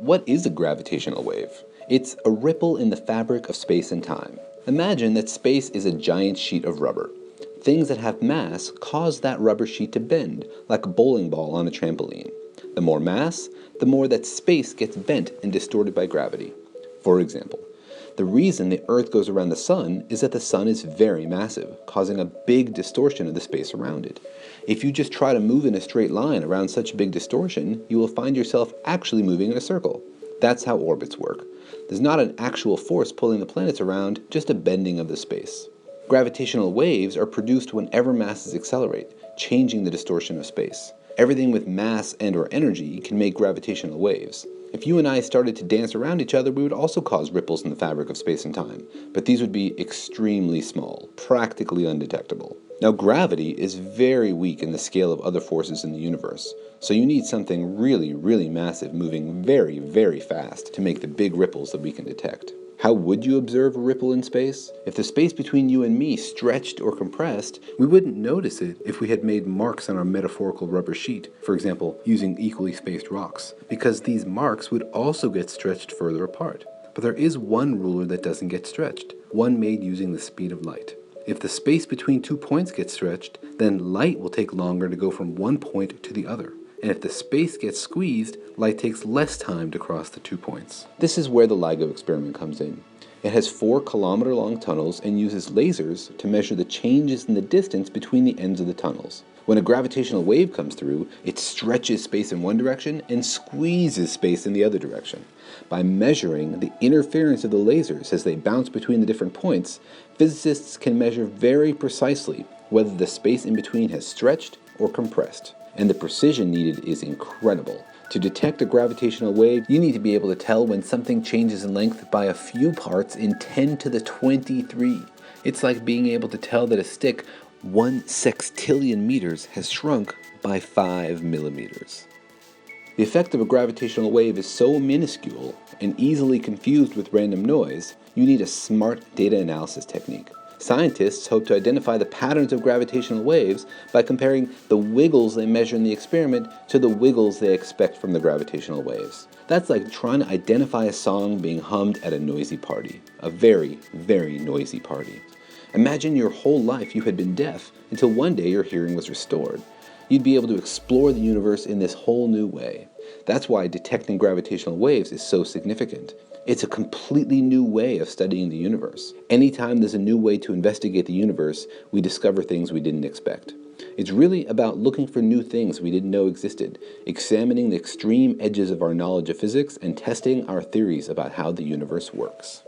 What is a gravitational wave? It's a ripple in the fabric of space and time. Imagine that space is a giant sheet of rubber. Things that have mass cause that rubber sheet to bend, like a bowling ball on a trampoline. The more mass, the more that space gets bent and distorted by gravity. For example, the reason the Earth goes around the Sun is that the Sun is very massive, causing a big distortion of the space around it. If you just try to move in a straight line around such a big distortion, you will find yourself actually moving in a circle. That's how orbits work. There's not an actual force pulling the planets around, just a bending of the space. Gravitational waves are produced whenever masses accelerate, changing the distortion of space. Everything with mass and/or energy can make gravitational waves. If you and I started to dance around each other, we would also cause ripples in the fabric of space and time, but these would be extremely small, practically undetectable. Now, gravity is very weak in the scale of other forces in the universe, so you need something really massive moving very fast to make the big ripples that we can detect. How would you observe a ripple in space? If the space between you and me stretched or compressed, we wouldn't notice it if we had made marks on our metaphorical rubber sheet, for example, using equally spaced rocks, because these marks would also get stretched further apart. But there is one ruler that doesn't get stretched, one made using the speed of light. If the space between 2 points gets stretched, then light will take longer to go from one point to the other. And if the space gets squeezed, light takes less time to cross the 2 points. This is where the LIGO experiment comes in. It has 4-kilometer-long tunnels and uses lasers to measure the changes in the distance between the ends of the tunnels. When a gravitational wave comes through, it stretches space in one direction and squeezes space in the other direction. By measuring the interference of the lasers as they bounce between the different points, physicists can measure very precisely whether the space in between has stretched or compressed. And the precision needed is incredible. To detect a gravitational wave, you need to be able to tell when something changes in length by a few parts in 10 to the 23. It's like being able to tell that a stick 1 sextillion meters has shrunk by 5 millimeters. The effect of a gravitational wave is so minuscule and easily confused with random noise, you need a smart data analysis technique. Scientists hope to identify the patterns of gravitational waves by comparing the wiggles they measure in the experiment to the wiggles they expect from the gravitational waves. That's like trying to identify a song being hummed at a noisy party. A very noisy party. Imagine your whole life you had been deaf until one day your hearing was restored. You'd be able to explore the universe in this whole new way. That's why detecting gravitational waves is so significant. It's a completely new way of studying the universe. Anytime there's a new way to investigate the universe, we discover things we didn't expect. It's really about looking for new things we didn't know existed, examining the extreme edges of our knowledge of physics, and testing our theories about how the universe works.